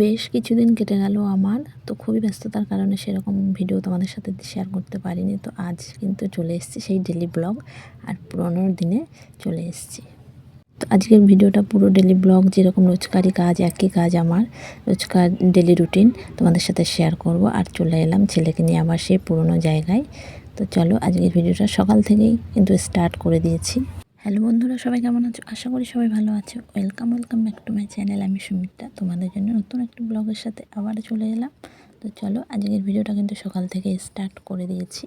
বেশ কিছুদিন কেটে গেল আমার, তো খুবই ব্যস্ততার কারণে সেরকম ভিডিও তোমাদের সাথে শেয়ার করতে পারিনি। তো আজ কিন্তু চলে এসেছি সেই ডেলি ব্লগ আর পুরোনো দিনে চলে এসেছি। তো আজকের ভিডিওটা পুরো ডেলি ব্লগ, যেরকম রোজকারই কাজ, একই কাজ আমার রোজকার ডেলি রুটিন তোমাদের সাথে শেয়ার করব। আর চলে এলাম ছেলেকে নিয়ে আবার সেই পুরোনো জায়গায়। তো চলো আজকের ভিডিওটা সকাল থেকেই কিন্তু স্টার্ট করে দিয়েছি। হ্যালো বন্ধুরা, সবাই কেমন আছো? আশা করি সবাই ভালো আছো। Welcome back to my channel. আমি সুমিত্রা, তোমাদের জন্য নতুন একটা ব্লগের সাথে আবার চলে এলাম। তো চলো আজকের ভিডিওটা কিন্তু সকাল থেকে স্টার্ট করে দিয়েছি।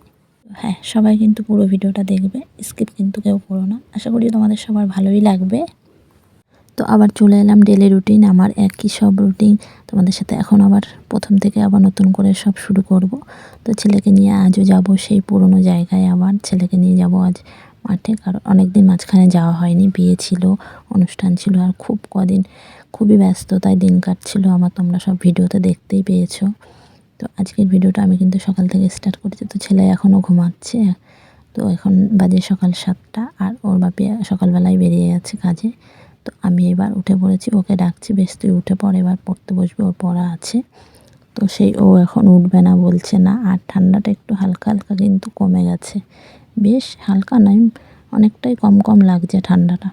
হ্যাঁ, সবাই কিন্তু পুরো ভিডিওটা দেখবে, স্কিপ কিন্তু কেউ করো না। আশা করি তোমাদের সবার ভালোই লাগবে। তো আবার চলে এলাম ডেলি রুটিন, আমার একই সব রুটিন তোমাদের সাথে এখন আবার প্রথম থেকে আবার নতুন করে সব শুরু করব। তো ছেলেকে নিয়ে আজও যাব সেই পুরনো জায়গায়, আবার ছেলেকে নিয়ে যাব আজ মাঠে, কারণ অনেক দিন মাঝখানে যাওয়া হয়নি, বিয়ে ছিল, অনুষ্ঠান ছিল, আর খুবই ব্যস্ততায় দিন কাটছিল আমার, তোমরা সব ভিডিওতে দেখতেই পেয়েছো। তো আজকের ভিডিওটা আমি কিন্তু সকাল থেকে স্টার্ট করেছি। তো ছেলে এখনও ঘুমাচ্ছে, তো এখন বাজে সকাল 7টা, আর ওর বাপি সকালবেলায় বেরিয়ে গেছে কাজে। তো আমি এবার উঠে পড়েছি, ওকে ডাকছি, বেশ তুই উঠে পড়, এবার পড়তে বসবে, ওর পড়া আছে। তো ও এখন উঠবে না বলছে না। আর ঠান্ডাটা একটু হালকা হালকা কিন্তু কমে গেছে, বেশ হালকা নয়, অনেকটাই কম লাগছে ঠান্ডাটা।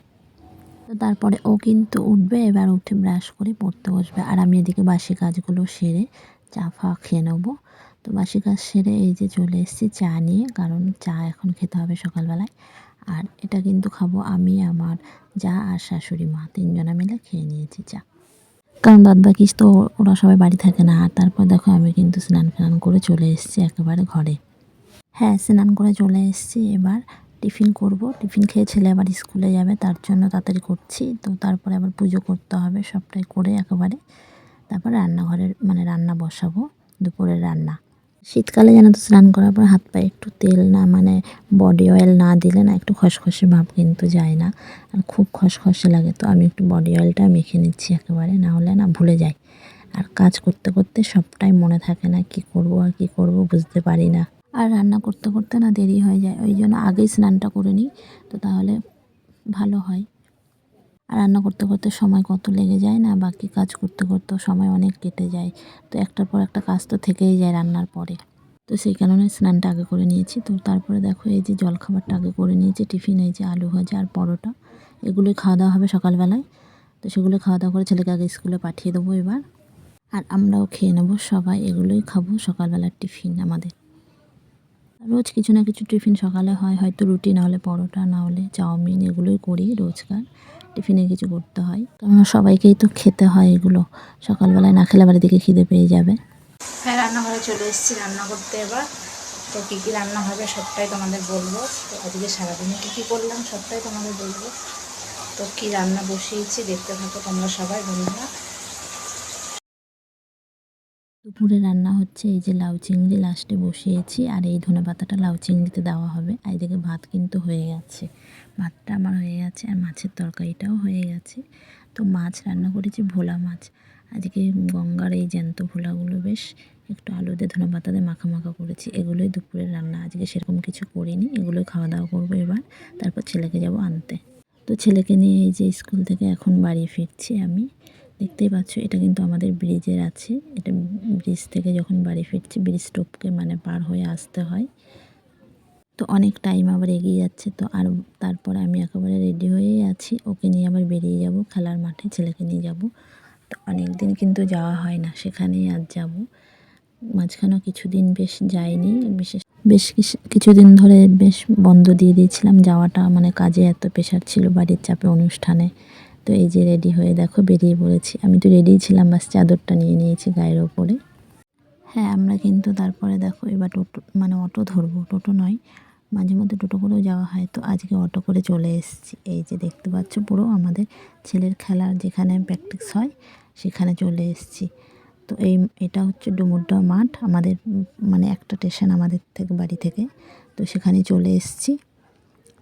তো তারপরে ও কিন্তু উঠবে, এবার উঠে ব্রাশ করে পড়তে বসবে, আর আমি এদিকে বাসি কাজগুলো সেরে চা ফা খেয়ে নেবো। তো বাসি কাজ সেরে এই যে চলে এসেছি চা নিয়ে, কারণ চা এখন খেতে হবে সকালবেলায়। আর এটা কিন্তু খাবো আমি, আমার যা আর শাশুড়ি মা, তিনজনা মিলে খেয়ে নিয়েছি চা, কারণ বাদবাকি তো ওরা সবাই বাড়ি থাকে না। আর তারপর দেখো আমি কিন্তু স্নান করে চলে এসেছি একেবারে ঘরে। হ্যাঁ, স্নান করে চলে এসেছি, এবার টিফিন করব। টিফিন খেয়ে ছেলে আবার স্কুলে যাবে, তার জন্য তাড়াতাড়ি করছি। তো তারপরে আবার পুজো করতে হবে, সবটাই করে একেবারে তারপর রান্নাঘরের রান্না বসাবো, দুপুরের রান্না। শীতকালে যেন তো স্নান করার পর হাত পায়ে একটু তেল না, বডি অয়েল না দিলে না একটু খসখসে ভাব কিন্তু যায় না, আর খুব খসখসে লাগে। তো আমি একটু বডি অয়েলটা মেখে নিচ্ছি একেবারে, না হলে না ভুলে যাই। আর কাজ করতে করতে সবটাই মনে থাকে না, কি করব আর কি করব বুঝতে পারি না। আর রান্না করতে করতে না দেরি হয়ে যায়, ওই জন্য আগেই স্নানটা করে নিই, তো তাহলে ভালো হয়। আর রান্না করতে করতে সময় কত লেগে যায় না, বাকি কাজ করতে করতেও সময় অনেক কেটে যায়। তো একটার পর একটা কাজ তো থেকেই যায় রান্নার পরে। তো সেই কারণে স্নানটা আগে করে নিয়েছি। তো তারপরে দেখো এই যে জলখাবারটা আগে করে নিয়েছি, টিফিন এই যে আলু ভাজা আর পরোটা, এগুলোই খাওয়া দাওয়া হবে সকালবেলায়। তো সেগুলো খাওয়া দাওয়া করে ছেলেকে আগে স্কুলে পাঠিয়ে দেবো এবার, আর আমরাও খেয়ে নেবো সবাই, এগুলোই খাবো সকালবেলার টিফিন আমাদের। রোজ কিছু না কিছু টিফিন সকালে হয়, হয়তো রুটি, না হলে পরোটা, না হলে চাউমিন, এগুলোই করি রোজকার। টিফিনে কিছু করতে হয়, কারণ সবাইকেই তো খেতে হয় এগুলো, সকালবেলায় না খেলে আবার এদিকে খিদে পেয়ে যাবে। হ্যাঁ, রান্নাঘরে চলে এসেছি রান্না করতে এবার। তো কী কী রান্না হবে সবটাই তোমাদের বলবো। তো আজকে সারাদিনে কী কী করলাম সবটাই তোমাদের বলবো। তো কী রান্না বসিয়েছি দেখতে থাকো তোমরা সবাই বন্ধুরা। দুপুরে রান্না হচ্ছে এই যে লাউ চিংড়ি লাস্টে বসিয়েছি, আর এই ধনেপাতাটা লাউ চিংড়িতে দেওয়া হবে। আর এদিকে ভাত কিন্তু হয়ে গেছে, ভাতটা আমার হয়ে গেছে, আর মাছের তরকারিটাও হয়ে গেছে। তো মাছ রান্না করেছি ভোলা মাছ, আজকে গঙ্গার এই জ্যান্ত ভোলাগুলো বেশ একটু আলু দিয়ে ধনেপাতা দিয়ে মাখা করেছি, এগুলোই দুপুরের রান্না। আজকে সেরকম কিছু করিনি, এগুলোই খাওয়া দাওয়া করবো এবার, তারপর ছেলেকে যাব আনতে। তো ছেলেকে নিয়ে এই যে স্কুল থেকে এখন বাড়ি ফিরছি আমি, দেখতেই পাচ্ছ এটা কিন্তু আমাদের ব্রিজের আছে, এটা ব্রিজ থেকে যখন বাড়ি ফিরছি ব্রিজ টপকে পার হয়ে আসতে হয়। তো অনেক টাইম আবার এগিয়ে যাচ্ছে। তো আর তারপর আমি একেবারে রেডি হয়েই আছি, ওকে নিয়ে আবার বেরিয়ে যাব খেলার মাঠে, ছেলেকে নিয়ে যাব। তো অনেক দিন কিন্তু যাওয়া হয় না, সেখানেই আজ যাব। মাঝখানেও কিছুদিন বেশ যাইনি, বেশ কিছুদিন ধরে বেশ বন্ধ দিয়ে দিয়েছিলাম যাওয়াটা, কাজে এত প্রেশার ছিল, বাড়ির চাপে, অনুষ্ঠানে। তো এই যে রেডি হয়ে দেখো বেরিয়ে পড়েছি, আমি তো রেডিই ছিলাম, বাস চাদরটা নিয়ে নিয়েছি গায়ের ওপরে। হ্যাঁ, আমরা কিন্তু তারপরে দেখো এবার টোটো অটো ধরবো, টোটো নয়, মাঝে মধ্যে টোটো করেও যাওয়া হয়। তো আজকে অটো করে চলে এসেছি, এই যে দেখতে পাচ্ছ পুরো আমাদের ছেলের খেলার যেখানে প্র্যাকটিস হয় সেখানে চলে এসেছি। তো এটা হচ্ছে ডুমুরডুয়া মাঠ, আমাদের একটা স্টেশন আমাদের বাড়ি থেকে। তো সেখানে চলে এসেছি।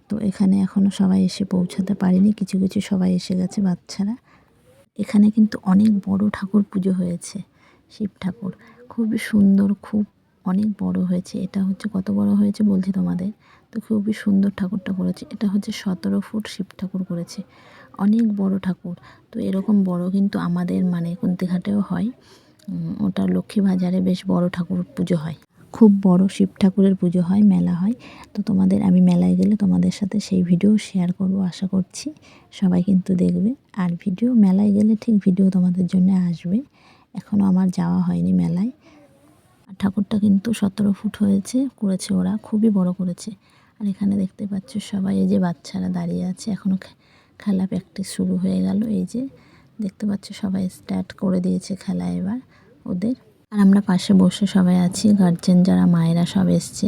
তো এখানে এখনও সবাই এসে পৌঁছাতে পারেনি, কিছু সবাই এসে গেছে বাচ্চারা। এখানে কিন্তু অনেক বড় ঠাকুর পুজো হয়েছে, শিব ঠাকুর, খুবই সুন্দর, খুব অনেক বড় হয়েছে। এটা হচ্ছে কত বড় হয়েছে বলছি তোমাদের। তো খুবই সুন্দর ঠাকুরটা করেছে। এটা হচ্ছে 17 ফুট শিব ঠাকুর করেছে, অনেক বড় ঠাকুর। তো এরকম বড় কিন্তু আমাদের মানে কুন্তিঘাটেও হয়। ওটা লক্ষ্মীবাজারে বেশ বড় ঠাকুর পুজো হয়, খুব বড় শিব ঠাকুরের পুজো হয়, মেলা হয়। তো তোমাদের আমি মেলায় গেলে তোমাদের সাথে সেই ভিডিও শেয়ার করব, আশা করছি সবাই কিন্তু দেখবে। আর ভিডিও মেলায় গেলে ঠিক ভিডিও তোমাদের জন্য আসবে। এখনও আমার যাওয়া হয়নি মেলায়। আর ঠাকুরটা কিন্তু 17 ফুট করেছে ওরা, খুবই বড় করেছে। আর এখানে দেখতে পাচ্ছ সবাই, এই যে বাচ্চারা দাঁড়িয়ে আছে, এখনও খেলা প্র্যাকটিস শুরু হয়ে গেল। এই যে দেখতে পাচ্ছ সবাই স্টার্ট করে দিয়েছে খেলা এবার ওদের। আর আমরা পাশে বসে সবাই আছি, গার্জেন যারা মায়েরা সব এসছে,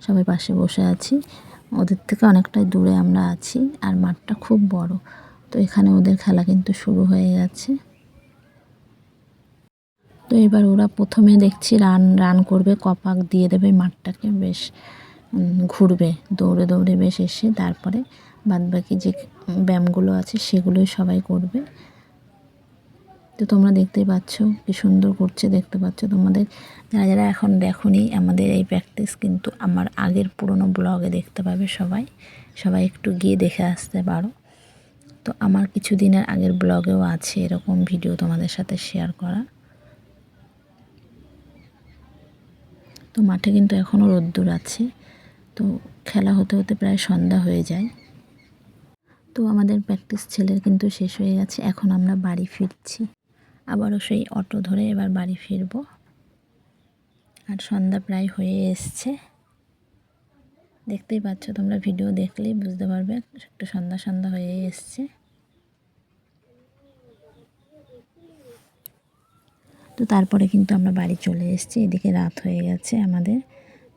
সবাই পাশে বসে আছি। ওদের থেকে অনেকটাই দূরে আমরা আছি, আর মাঠটা খুব বড়। তো এখানে ওদের খেলা কিন্তু শুরু হয়ে গেছে। তো এবার ওরা প্রথমে দেখছি রান করবে, কপাক দিয়ে দেবে মাঠটাকে, বেশ ঘুরবে দৌড়ে দৌড়ে বেশ এসে, তারপরে বাদবাকি যে ব্যায়ামগুলো আছে সেগুলোই সবাই করবে। তো তোমরা দেখতেই পাচ্ছ কি সুন্দর করছে, দেখতে পাচ্ছ তোমাদের যারা যারা এখন দেখোনি আমাদের এই প্র্যাকটিস, কিন্তু আমার আগের পুরনো ব্লগে দেখতে পাবে সবাই। সবাই একটু গিয়ে দেখে আসতে পারো। তো আমার কিছু দিনের আগের ব্লগেও আছে এরকম ভিডিও তোমাদের সাথে শেয়ার করা। তো মাঠে কিন্তু এখনও রোদ্দুর আছে। তো খেলা হতে হতে প্রায় সন্ধ্যা হয়ে যায়। তো আমাদের প্র্যাকটিস ছেলের কিন্তু শেষ হয়ে গেছে, এখন আমরা বাড়ি ফিরছি। আবারও সেই অটো ধরে এবার বাড়ি ফিরব। আর সন্ধ্যা প্রায় হয়ে এসছে, দেখতেই পাচ্ছ তোমরা, ভিডিও দেখলেই বুঝতে পারবে একটু সন্ধ্যা সন্ধ্যা হয়ে এসছে। তো তারপরে কিন্তু আমরা বাড়ি চলে এসেছি, এদিকে রাত হয়ে গেছে আমাদের।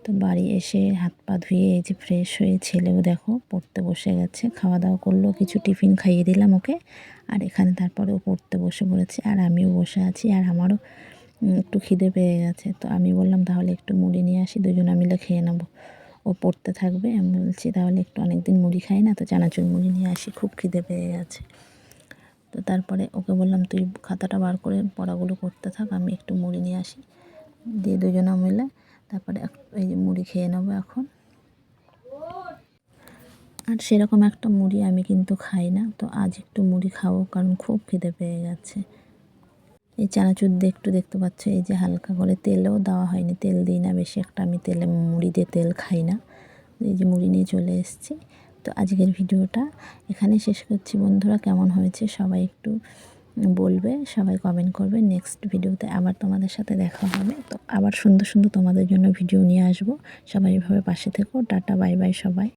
তো বাড়ি এসে হাত পা ধুয়ে এই যে ফ্রেশ হয়ে ছেলেও দেখো পড়তে বসে গেছে, খাওয়া দাওয়া করলো, কিছু টিফিন খাইয়ে দিলাম ওকে। আর এখানে তারপরে ও পড়তে বসে পড়েছে, আর আমিও বসে আছি। আর আমারও একটু খিদে পেয়ে গেছে, তো আমি বললাম তাহলে একটু মুড়ি নিয়ে আসি, দুজনে মিলে খেয়ে নেবো। ও পড়তে থাকবে, আমি বলছি তাহলে একটু অনেকদিন মুড়ি খাই না, তো চানাচুর মুড়ি নিয়ে আসি, খুব খিদে পেয়ে গেছে। তো তারপরে ওকে বললাম তুই খাতাটা বার করে পড়াগুলো করতে থাক, আমি একটু মুড়ি নিয়ে আসি, দিয়ে দুজনে মিলে তারপরে এই যে মুড়ি খেয়ে নেবো এখন। আর সেরকম একটা মুড়ি আমি কিন্তু খাই না, তো আজ একটু মুড়ি খাবো, কারণ খুব খিদে পেয়ে গেছে। এই চানাচুর দিয়ে একটু দেখতে পাচ্ছ এই যে হালকা করে, তেলও দেওয়া হয়নি, তেল দিই না বেশি একটা, আমি মুড়ি দিয়ে তেল খাই না। এই যে মুড়ি নিয়ে চলে এসেছি। তো আজকের ভিডিওটা এখানে শেষ করছি বন্ধুরা। কেমন হয়েছে সবাই একটু বলবে, সবাই কমেন্ট করবে। নেক্সট ভিডিওতে আবার তোমাদের সাথে দেখা হবে। তো আবার সুন্দর সুন্দর তোমাদের জন্য ভিডিও নিয়ে আসবো। সবাই এভাবে পাশে থেকো। টাটা, বাই বাই সবাই।